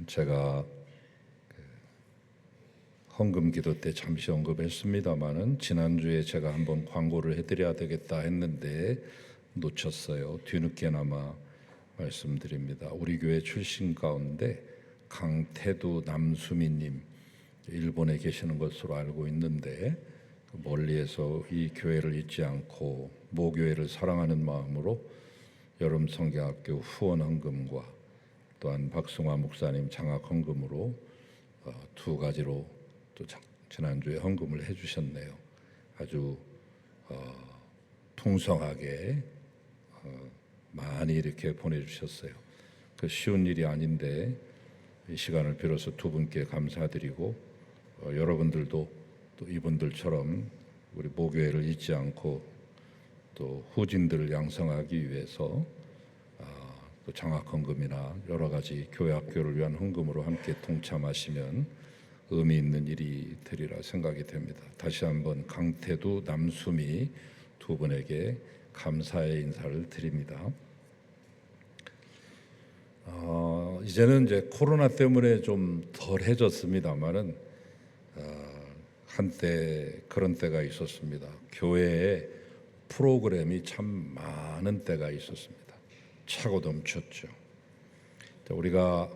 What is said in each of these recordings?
제가 헌금 기도 때 잠시 언급했습니다마는 지난주에 제가 한번 광고를 해드려야 되겠다 했는데 놓쳤어요. 뒤늦게나마 말씀드립니다. 우리 교회 출신 가운데 강태두 남수미님, 일본에 계시는 것으로 알고 있는데 멀리에서 이 교회를 잊지 않고 모교회를 사랑하는 마음으로 여름 성경학교 후원 헌금과 또한 박승화 목사님 장학 헌금으로 두 가지로 또 지난주에 헌금을 해주셨네요. 아주 풍성하게 많이 이렇게 보내주셨어요. 그 쉬운 일이 아닌데 이 시간을 빌어서 두 분께 감사드리고 여러분들도 또 이분들처럼 우리 모교회를 잊지 않고 또 후진들을 양성하기 위해서 또 장학헌금이나 여러 가지 교회 학교를 위한 헌금으로 함께 동참하시면 의미 있는 일이 되리라 생각이 됩니다. 다시 한번 강태두, 남수미 두 분에게 감사의 인사를 드립니다. 이제는 이제 코로나 때문에 좀 덜해졌습니다만은 한때 그런 때가 있었습니다. 교회에 프로그램이 참 많은 때가 있었습니다. 차고 넘쳤죠. 우리가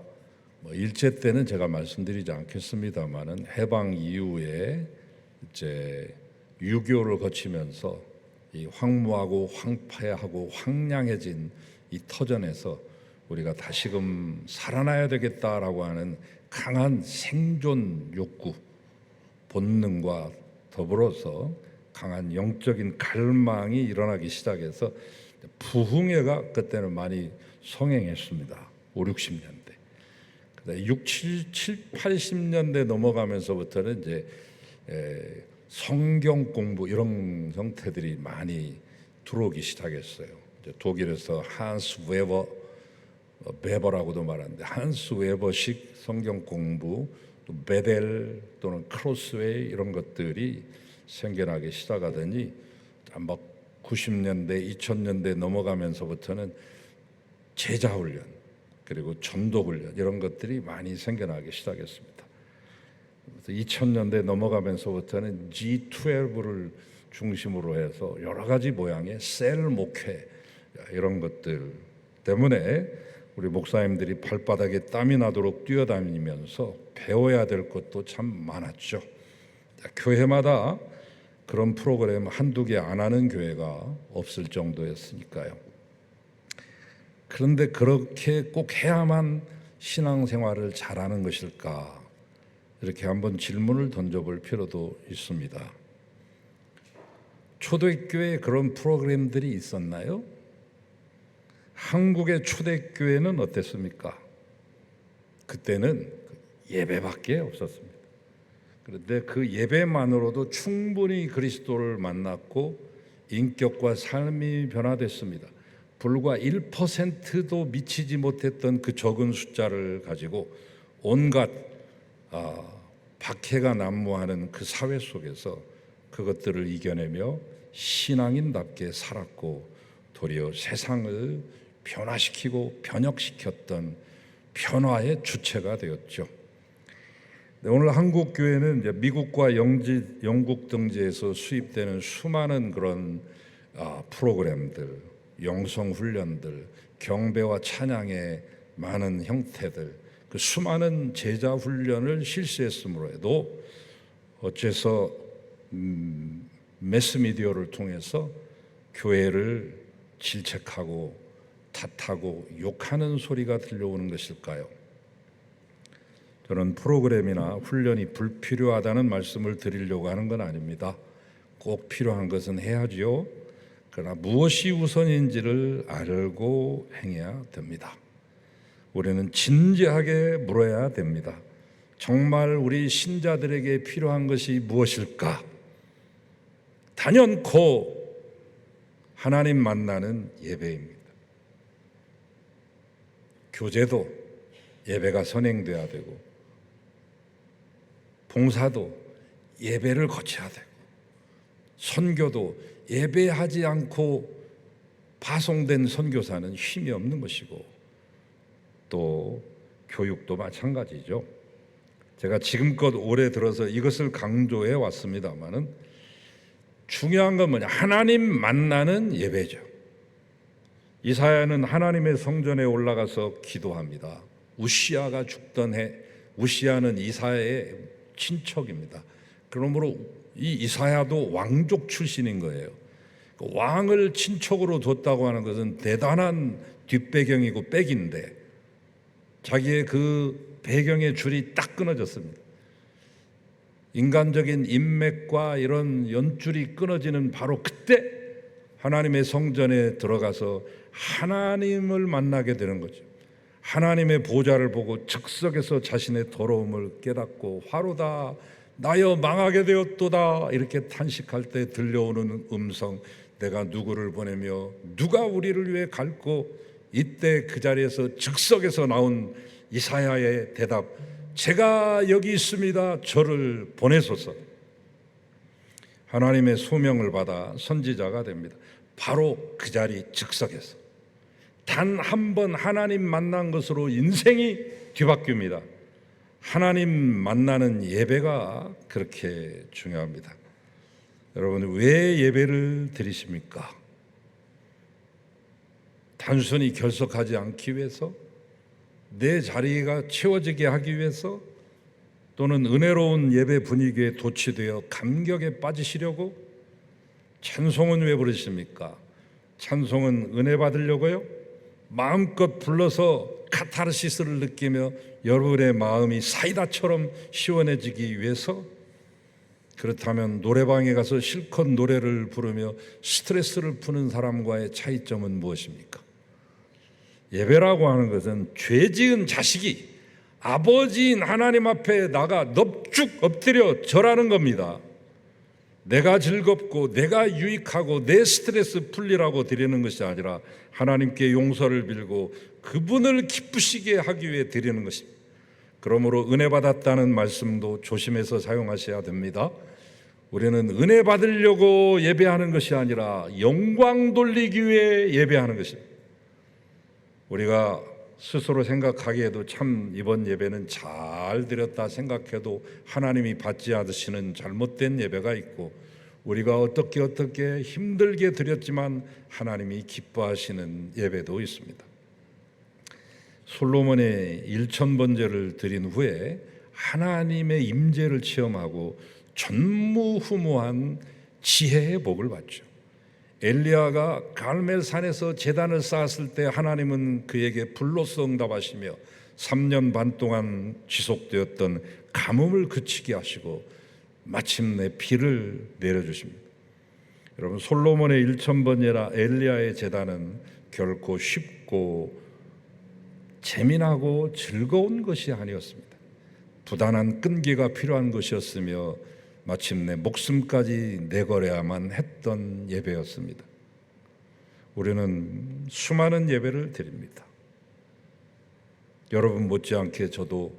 일제 때는 제가 말씀드리지 않겠습니다만은 해방 이후에 이제 유교를 거치면서 이 황무하고 황폐하고 황량해진 이 터전에서 우리가 다시금 살아나야 되겠다라고 하는 강한 생존 욕구, 본능과 더불어서 강한 영적인 갈망이 일어나기 시작해서 부흥회가 그때는 많이 성행했습니다. 5, 60년대. 6, 7, 80년대 넘어가면서부터는 이제 성경 공부 이런 형태들이 많이 들어오기 시작했어요. 독일에서 한스 베버라고도 말하는데 한스 웨버식 성경 공부, 또 베델 또는 크로스웨이 이런 것들이 생겨나기 시작하더니 막 90년대, 2000년대 넘어가면서부터는 제자훈련 그리고 전도훈련 이런 것들이 많이 생겨나기 시작했습니다. 2000년대 넘어가면서부터는 G12를 중심으로 해서 여러 가지 모양의 셀 목회 이런 것들 때문에 우리 목사님들이 발바닥에 땀이 나도록 뛰어다니면서 배워야 될 것도 참 많았죠. 교회마다 그런 프로그램 한두 개 안 하는 교회가 없을 정도였으니까요. 그런데 그렇게 꼭 해야만 신앙생활을 잘하는 것일까? 이렇게 한번 질문을 던져볼 필요도 있습니다. 초대교회에 그런 프로그램들이 있었나요? 한국의 초대교회는 어땠습니까? 그때는 예배밖에 없었습니다. 그런데 그 예배만으로도 충분히 그리스도를 만났고 인격과 삶이 변화됐습니다. 불과 1%도 미치지 못했던 그 적은 숫자를 가지고 온갖 박해가 난무하는 그 사회 속에서 그것들을 이겨내며 신앙인답게 살았고 도리어 세상을 변화시키고 변혁시켰던 변화의 주체가 되었죠. 오늘 한국 교회는 이제 미국과 영국 등지에서 수입되는 수많은 그런 프로그램들, 영성 훈련들, 경배와 찬양의 많은 형태들, 그 수많은 제자 훈련을 실시했으므로 해도 어째서 매스미디어를 통해서 교회를 질책하고 탓하고 욕하는 소리가 들려오는 것일까요? 저는 프로그램이나 훈련이 불필요하다는 말씀을 드리려고 하는 건 아닙니다. 꼭 필요한 것은 해야지요. 그러나 무엇이 우선인지를 알고 행해야 됩니다. 우리는 진지하게 물어야 됩니다. 정말 우리 신자들에게 필요한 것이 무엇일까? 단연코 하나님 만나는 예배입니다. 교제도 예배가 선행돼야 되고 봉사도 예배를 거쳐야 되고 선교도 예배하지 않고 파송된 선교사는 힘이 없는 것이고 또 교육도 마찬가지죠. 제가 지금껏 올해 들어서 이것을 강조해 왔습니다마는 중요한 건 뭐냐? 하나님 만나는 예배죠. 이사야는 하나님의 성전에 올라가서 기도합니다. 우시아가 죽던 해, 우시아는 이사야의 친척입니다. 그러므로 이 이사야도 왕족 출신인 거예요. 왕을 친척으로 뒀다고 하는 것은 대단한 뒷배경이고 백인데 자기의 그 배경의 줄이 딱 끊어졌습니다. 인간적인 인맥과 이런 연줄이 끊어지는 바로 그때 하나님의 성전에 들어가서 하나님을 만나게 되는 거죠. 하나님의 보좌를 보고 즉석에서 자신의 더러움을 깨닫고 화로다 나여 망하게 되었도다 이렇게 탄식할 때 들려오는 음성, 내가 누구를 보내며 누가 우리를 위해 갈고, 이때 그 자리에서 즉석에서 나온 이사야의 대답, 제가 여기 있습니다. 저를 보내소서. 하나님의 소명을 받아 선지자가 됩니다. 바로 그 자리 즉석에서 단 한 번 하나님 만난 것으로 인생이 뒤바뀝니다. 하나님 만나는 예배가 그렇게 중요합니다. 여러분, 왜 예배를 드리십니까? 단순히 결석하지 않기 위해서, 내 자리가 채워지게 하기 위해서, 또는 은혜로운 예배 분위기에 도취되어 감격에 빠지시려고? 찬송은 왜 부르십니까? 찬송은 은혜 받으려고요? 마음껏 불러서 카타르시스를 느끼며 여러분의 마음이 사이다처럼 시원해지기 위해서? 그렇다면 노래방에 가서 실컷 노래를 부르며 스트레스를 푸는 사람과의 차이점은 무엇입니까? 예배라고 하는 것은 죄 지은 자식이 아버지인 하나님 앞에 나가 넙죽 엎드려 절하는 겁니다. 내가 즐겁고 내가 유익하고 내 스트레스 풀리라고 드리는 것이 아니라 하나님께 용서를 빌고 그분을 기쁘시게 하기 위해 드리는 것입니다. 그러므로 은혜 받았다는 말씀도 조심해서 사용하셔야 됩니다. 우리는 은혜 받으려고 예배하는 것이 아니라 영광 돌리기 위해 예배하는 것입니다. 우리가 스스로 생각하기에도 참 이번 예배는 잘 드렸다 생각해도 하나님이 받지 않으시는 잘못된 예배가 있고, 우리가 어떻게 힘들게 드렸지만 하나님이 기뻐하시는 예배도 있습니다. 솔로몬의 1000번제를 드린 후에 하나님의 임재를 체험하고 전무후무한 지혜의 복을 받죠. 엘리야가 갈멜산에서 제단을 쌓았을 때 하나님은 그에게 불로서 응답하시며 3년 반 동안 지속되었던 가뭄을 그치게 하시고 마침내 비를 내려주십니다. 여러분, 솔로몬의 1000번제라 엘리야의 제단은 결코 쉽고 재미나고 즐거운 것이 아니었습니다. 부단한 끈기가 필요한 것이었으며 마침내 목숨까지 내걸어야만 했던 예배였습니다. 우리는 수많은 예배를 드립니다. 여러분 못지않게 저도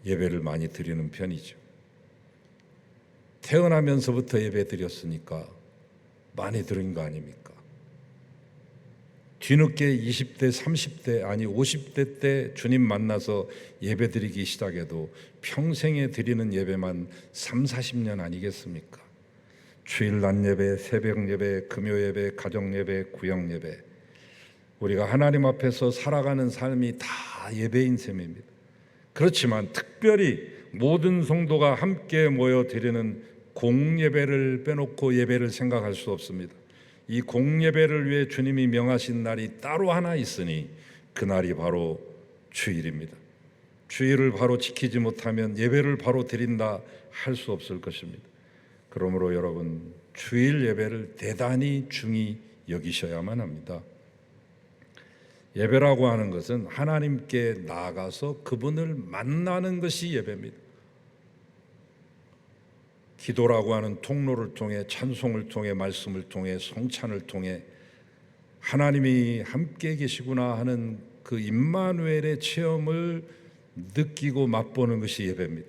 예배를 많이 드리는 편이죠. 태어나면서부터 예배 드렸으니까 많이 드린 거 아닙니까? 뒤늦게 20대, 30대, 아니 50대 때 주님 만나서 예배 드리기 시작해도 평생에 드리는 예배만 3, 40년 아니겠습니까? 주일 낮 예배, 새벽 예배, 금요 예배, 가정 예배, 구역 예배, 우리가 하나님 앞에서 살아가는 삶이 다 예배인 셈입니다. 그렇지만 특별히 모든 성도가 함께 모여 드리는 공예배를 빼놓고 예배를 생각할 수 없습니다. 이 공예배를 위해 주님이 명하신 날이 따로 하나 있으니 그 날이 바로 주일입니다. 주일을 바로 지키지 못하면 예배를 바로 드린다 할 수 없을 것입니다. 그러므로 여러분, 주일 예배를 대단히 중히 여기셔야만 합니다. 예배라고 하는 것은 하나님께 나아가서 그분을 만나는 것이 예배입니다. 기도라고 하는 통로를 통해, 찬송을 통해, 말씀을 통해, 성찬을 통해 하나님이 함께 계시구나 하는 그 임마누엘의 체험을 느끼고 맛보는 것이 예배입니다.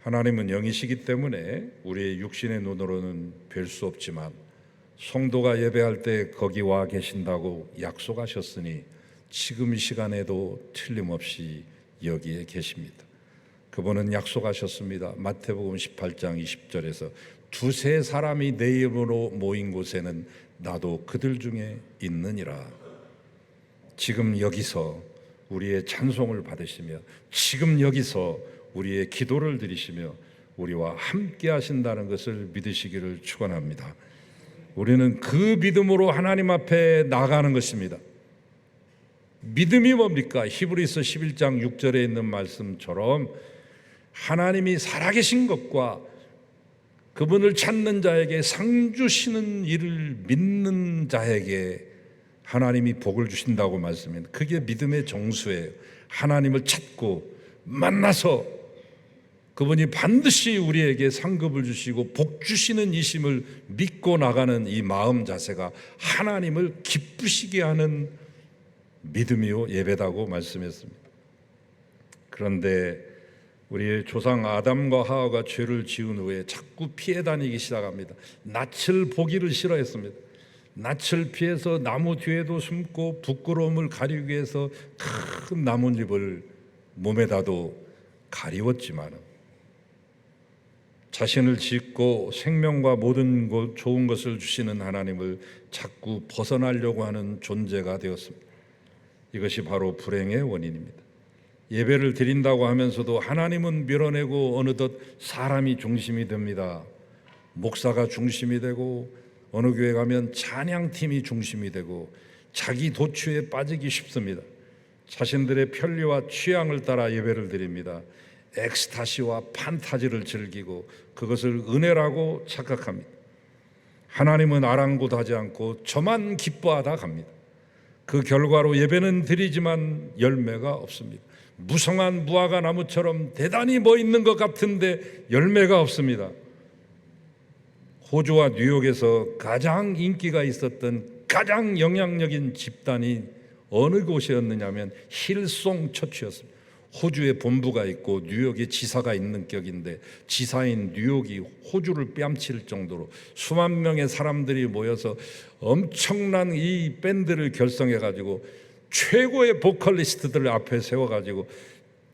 하나님은 영이시기 때문에 우리의 육신의 눈으로는 뵐 수 없지만 성도가 예배할 때 거기 와 계신다고 약속하셨으니 지금 이 시간에도 틀림없이 여기에 계십니다. 그분은 약속하셨습니다. 마태복음 18장 20절에서 두세 사람이 내 이름으로 모인 곳에는 나도 그들 중에 있느니라. 지금 여기서 우리의 찬송을 받으시며 지금 여기서 우리의 기도를 드리시며 우리와 함께 하신다는 것을 믿으시기를 축원합니다. 우리는 그 믿음으로 하나님 앞에 나가는 것입니다. 믿음이 뭡니까? 히브리서 11장 6절에 있는 말씀처럼 하나님이 살아계신 것과 그분을 찾는 자에게 상 주시는 일을 믿는 자에게 하나님이 복을 주신다고 말씀합니다. 그게 믿음의 정수예요. 하나님을 찾고 만나서 그분이 반드시 우리에게 상급을 주시고 복 주시는 이심을 믿고 나가는 이 마음 자세가 하나님을 기쁘시게 하는 믿음이요 예배다고 말씀했습니다. 그런데 우리의 조상 아담과 하와가 죄를 지은 후에 자꾸 피해 다니기 시작합니다. 낯을 보기를 싫어했습니다. 낯을 피해서 나무 뒤에도 숨고 부끄러움을 가리기 위해서 큰 나뭇잎을 몸에다도 가리웠지만 자신을 짓고 생명과 모든 좋은 것을 주시는 하나님을 자꾸 벗어나려고 하는 존재가 되었습니다. 이것이 바로 불행의 원인입니다. 예배를 드린다고 하면서도 하나님은 밀어내고 어느덧 사람이 중심이 됩니다. 목사가 중심이 되고 어느 교회 가면 찬양팀이 중심이 되고 자기 도취에 빠지기 쉽습니다. 자신들의 편리와 취향을 따라 예배를 드립니다. 엑스타시와 판타지를 즐기고 그것을 은혜라고 착각합니다. 하나님은 아랑곳하지 않고 저만 기뻐하다 갑니다. 그 결과로 예배는 드리지만 열매가 없습니다. 무성한 무화과 나무처럼 대단히 있는 것 같은데 열매가 없습니다. 호주와 뉴욕에서 가장 인기가 있었던 가장 영향력인 집단이 어느 곳이었느냐 하면 힐송 처치였습니다. 호주에 본부가 있고 뉴욕에 지사가 있는 격인데 지사인 뉴욕이 호주를 뺨칠 정도로 수만 명의 사람들이 모여서 엄청난 이 밴드를 결성해가지고 최고의 보컬리스트들을 앞에 세워가지고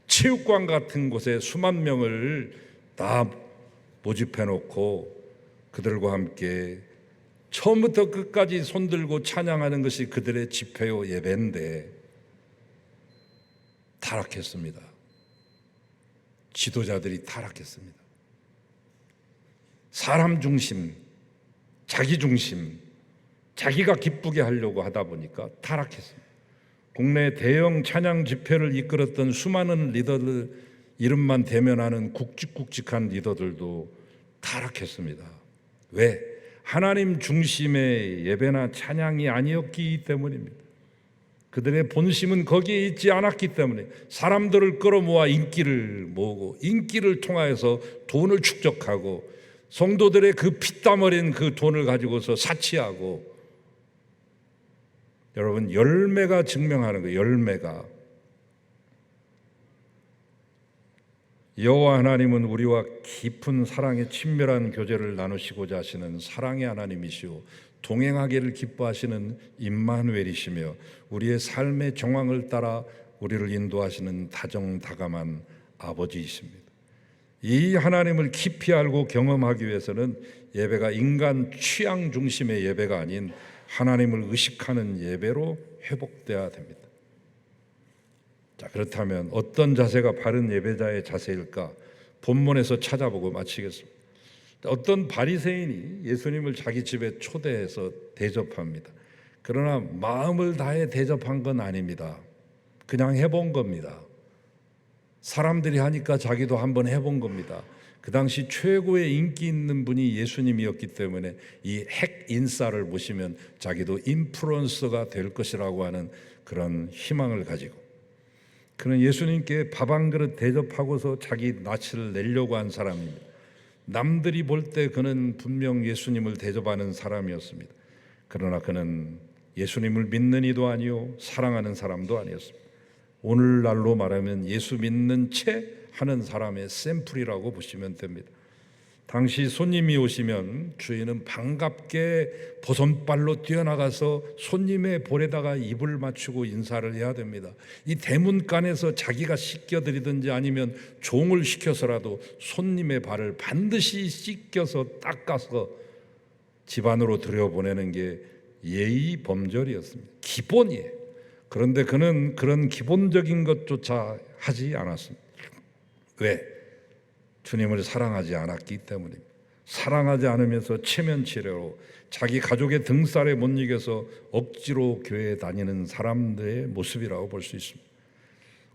체육관 같은 곳에 수만 명을 다 모집해놓고 그들과 함께 처음부터 끝까지 손들고 찬양하는 것이 그들의 집회요 예배인데 타락했습니다. 지도자들이 타락했습니다. 사람 중심, 자기 중심, 자기가 기쁘게 하려고 하다 보니까 타락했습니다. 국내 대형 찬양 집회를 이끌었던 수많은 리더들 이름만 대면하는 굵직굵직한 리더들도 타락했습니다. 왜? 하나님 중심의 예배나 찬양이 아니었기 때문입니다. 그들의 본심은 거기에 있지 않았기 때문에 사람들을 끌어모아 인기를 모으고 인기를 통하여서 돈을 축적하고 성도들의 그 피땀 어린 그 돈을 가지고서 사치하고 여러분 열매가 증명하는 거예요. 열매가 여호와 하나님은 우리와 깊은 사랑의 친밀한 교제를 나누시고자 하시는 사랑의 하나님이시오 동행하기를 기뻐하시는 임마누엘이시며 우리의 삶의 정황을 따라 우리를 인도하시는 다정다감한 아버지이십니다. 이 하나님을 깊이 알고 경험하기 위해서는 예배가 인간 취향 중심의 예배가 아닌 하나님을 의식하는 예배로 회복돼야 됩니다. 자, 그렇다면 어떤 자세가 바른 예배자의 자세일까? 본문에서 찾아보고 마치겠습니다. 어떤 바리새인이 예수님을 자기 집에 초대해서 대접합니다. 그러나 마음을 다해 대접한 건 아닙니다. 그냥 해본 겁니다. 사람들이 하니까 자기도 한번 해본 겁니다. 그 당시 최고의 인기 있는 분이 예수님이었기 때문에 이 핵 인싸를 보시면 자기도 인플루언서가 될 것이라고 하는 그런 희망을 가지고 그는 예수님께 밥 한 그릇 대접하고서 자기 낯을 내려고 한 사람입니다. 남들이 볼 때 그는 분명 예수님을 대접하는 사람이었습니다. 그러나 그는 예수님을 믿는 이도 아니요 사랑하는 사람도 아니었습니다. 오늘날로 말하면 예수 믿는 채 하는 사람의 샘플이라고 보시면 됩니다. 당시 손님이 오시면 주인은 반갑게 보선발로 뛰어나가서 손님의 볼에다가 입을 맞추고 인사를 해야 됩니다. 이 대문간에서 자기가 씻겨드리든지 아니면 종을 시켜서라도 손님의 발을 반드시 씻겨서 닦아서 집 안으로 들여보내는 게 예의 범절이었습니다. 기본이에요. 그런데 그는 그런 기본적인 것조차 하지 않았습니다. 왜? 주님을 사랑하지 않았기 때문입니다. 사랑하지 않으면서 체면치레로 자기 가족의 등살에 못 이겨서 억지로 교회에 다니는 사람들의 모습이라고 볼 수 있습니다.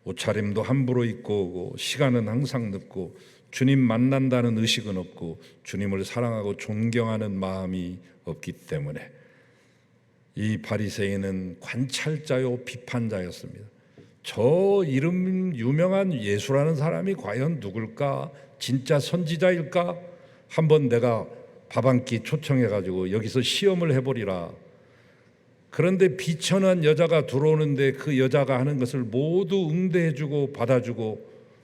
옷차림도 함부로 입고 오고 시간은 항상 늦고 주님 만난다는 의식은 없고 주님을 사랑하고 존경하는 마음이 없기 때문에 이 바리새인은 관찰자요 비판자였습니다. 저 이름 유명한 예수라는 사람이 과연 누굴까? 진짜 선지자일까? 한번 내가 밥 한 끼 초청해가지고 여기서 시험을 해보리라. 그런데 비천한 여자가 들어오는데 그 여자가 하는 것을 모두 응대해주고 받아주고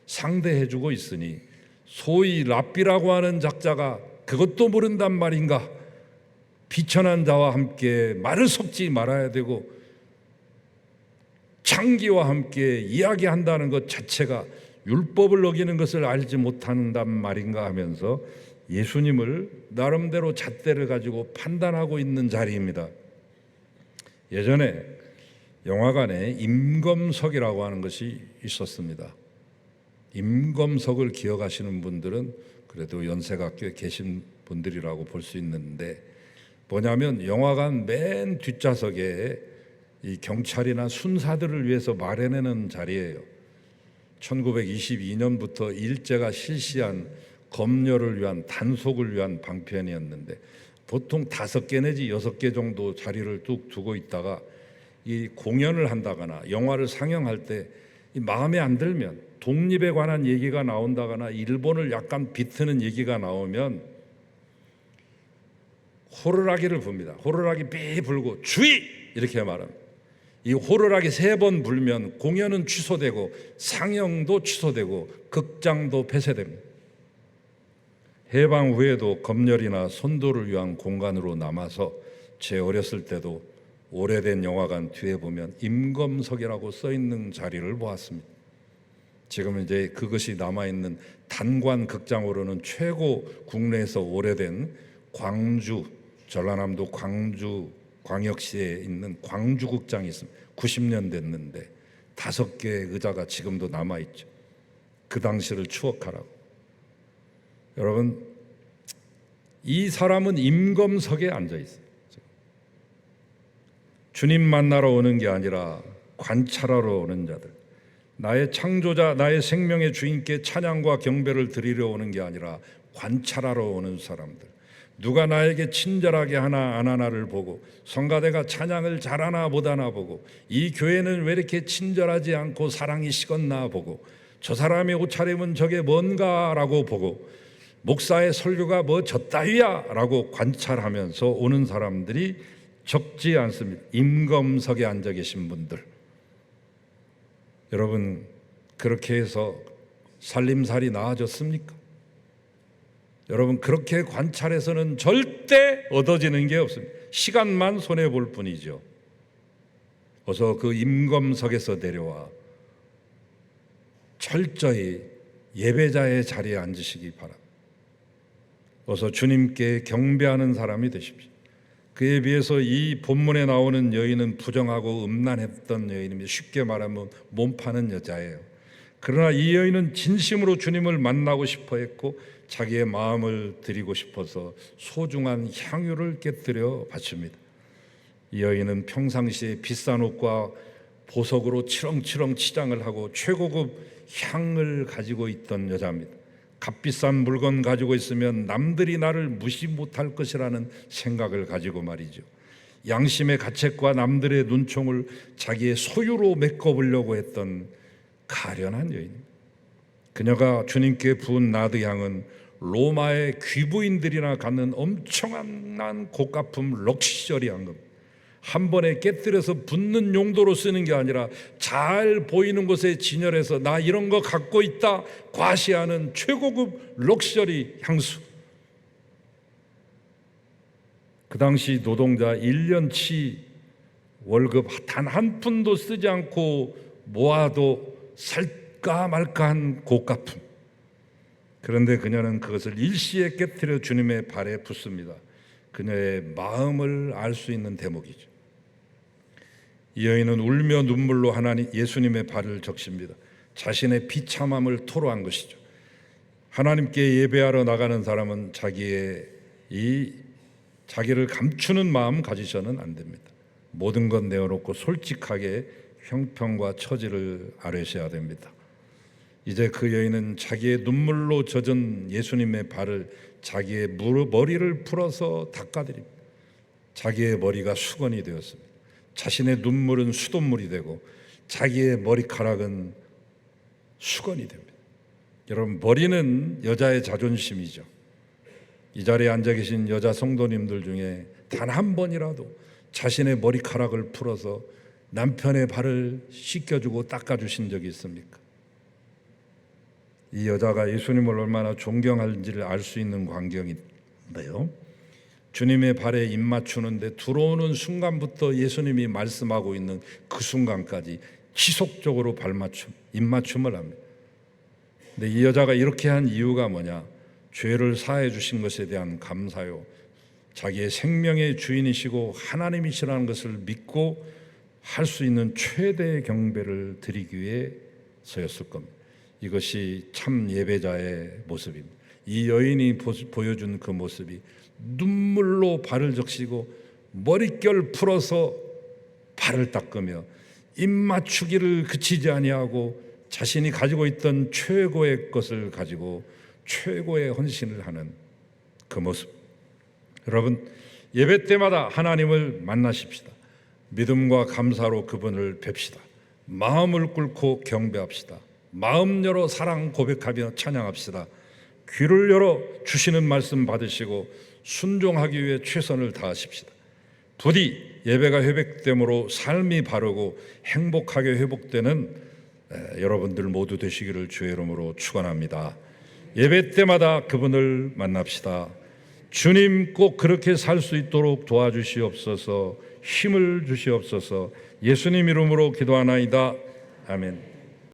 상대해주고 있으니 소위 랍비라고 하는 작자가 그것도 모른단 말인가? 비천한 자와 함께 말을 섞지 말아야 되고 창기와 함께 이야기한다는 것 자체가 율법을 어기는 것을 알지 못한단 말인가 하면서 예수님을 나름대로 잣대를 가지고 판단하고 있는 자리입니다. 예전에 영화관에 임검석이라고 하는 것이 있었습니다. 임검석을 기억하시는 분들은 그래도 연세가 꽤 계신 분들이라고 볼 수 있는데 뭐냐면 영화관 맨 뒷좌석에 이 경찰이나 순사들을 위해서 마련해놓은 자리예요. 1922년부터 일제가 실시한 검열을 위한 단속을 위한 방편이었는데 보통 5개 내지 6개 정도 자리를 뚝 두고 있다가 이 공연을 한다거나 영화를 상영할 때 마음에 안 들면 독립에 관한 얘기가 나온다거나 일본을 약간 비트는 얘기가 나오면 호루라기를 붑니다. 호루라기 삐 불고 주의! 이렇게 말합니다. 이 호루라기 3번 불면 공연은 취소되고 상영도 취소되고 극장도 폐쇄됩니다. 해방 후에도 검열이나 선도를 위한 공간으로 남아서 제 어렸을 때도 오래된 영화관 뒤에 보면 임검석이라고 써있는 자리를 보았습니다. 지금은 이제 그것이 남아있는 단관 극장으로는 최고 국내에서 오래된 광주, 전라남도 광주 광역시에 있는 광주극장이 있습니다. 90년 됐는데 5개의 의자가 지금도 남아있죠. 그 당시를 추억하라고. 여러분, 이 사람은 임검석에 앉아있어요. 주님 만나러 오는 게 아니라 관찰하러 오는 자들, 나의 창조자, 나의 생명의 주인께 찬양과 경배를 드리려 오는 게 아니라 관찰하러 오는 사람들, 누가 나에게 친절하게 하나 안 하나를 보고 성가대가 찬양을 잘하나 못하나 보고 이 교회는 왜 이렇게 친절하지 않고 사랑이 식었나 보고 저 사람의 옷차림은 저게 뭔가라고 보고 목사의 설교가 뭐 저따위야 라고 관찰하면서 오는 사람들이 적지 않습니다. 임검석에 앉아 계신 분들, 여러분 그렇게 해서 살림살이 나아졌습니까? 여러분 그렇게 관찰해서는 절대 얻어지는 게 없습니다. 시간만 손해볼 뿐이죠. 어서 그 임검석에서 내려와 철저히 예배자의 자리에 앉으시기 바랍니다. 어서 주님께 경배하는 사람이 되십시오. 그에 비해서 이 본문에 나오는 여인은 부정하고 음란했던 여인입니다. 쉽게 말하면 몸 파는 여자예요. 그러나 이 여인은 진심으로 주님을 만나고 싶어 했고 자기의 마음을 드리고 싶어서 소중한 향유를 깨뜨려 바칩니다. 이 여인은 평상시에 비싼 옷과 보석으로 치렁치렁 치장을 하고 최고급 향을 가지고 있던 여자입니다. 값비싼 물건 가지고 있으면 남들이 나를 무시 못할 것이라는 생각을 가지고 말이죠. 양심의 가책과 남들의 눈총을 자기의 소유로 메꿔보려고 했던 가련한 여인입니다. 그녀가 주님께 부은 나드 향은 로마의 귀부인들이나 갖는 엄청난 고가품 럭셔리한 겁니다. 한 번에 깨뜨려서 붓는 용도로 쓰는 게 아니라 잘 보이는 곳에 진열해서 나 이런 거 갖고 있다 과시하는 최고급 럭셔리 향수. 그 당시 노동자 1년치 월급 단 한 푼도 쓰지 않고 모아도 살까 말까한 고가품. 그런데 그녀는 그것을 일시에 깨뜨려 주님의 발에 붓습니다. 그녀의 마음을 알 수 있는 대목이죠. 이 여인은 울며 눈물로 예수님의 발을 적십니다. 자신의 비참함을 토로한 것이죠. 하나님께 예배하러 나가는 사람은 자기를 감추는 마음 가지셔는 안 됩니다. 모든 것 내어놓고 솔직하게 형편과 처지를 아뢰셔야 됩니다. 이제 그 여인은 자기의 눈물로 젖은 예수님의 발을 자기의 머리를 풀어서 닦아드립니다. 자기의 머리가 수건이 되었습니다. 자신의 눈물은 수돗물이 되고 자기의 머리카락은 수건이 됩니다. 여러분, 머리는 여자의 자존심이죠. 이 자리에 앉아 계신 여자 성도님들 중에 단 한 번이라도 자신의 머리카락을 풀어서 남편의 발을 씻겨주고 닦아주신 적이 있습니까? 이 여자가 예수님을 얼마나 존경하는지를 알 수 있는 광경인데요. 주님의 발에 입 맞추는데 들어오는 순간부터 예수님이 말씀하고 있는 그 순간까지 지속적으로 입 맞춤을 합니다. 근데 이 여자가 이렇게 한 이유가 뭐냐? 죄를 사해 주신 것에 대한 감사요, 자기의 생명의 주인이시고 하나님이시라는 것을 믿고 할 수 있는 최대의 경배를 드리기 위해서였을 겁니다. 이것이 참 예배자의 모습입니다. 이 여인이 보여준 그 모습이 눈물로 발을 적시고 머릿결 풀어서 발을 닦으며 입 맞추기를 그치지 아니하고 자신이 가지고 있던 최고의 것을 가지고 최고의 헌신을 하는 그 모습. 여러분, 예배 때마다 하나님을 만나십시다. 믿음과 감사로 그분을 뵙시다. 마음을 꿇고 경배합시다. 마음 열어 사랑 고백하며 찬양합시다. 귀를 열어 주시는 말씀 받으시고 순종하기 위해 최선을 다하십시다. 부디 예배가 회복됨으로 삶이 바르고 행복하게 회복되는 여러분들 모두 되시기를 주의 이름으로 축원합니다. 예배 때마다 그분을 만납시다. 주님, 꼭 그렇게 살 수 있도록 도와주시옵소서. 힘을 주시옵소서. 예수님 이름으로 기도하나이다. 아멘.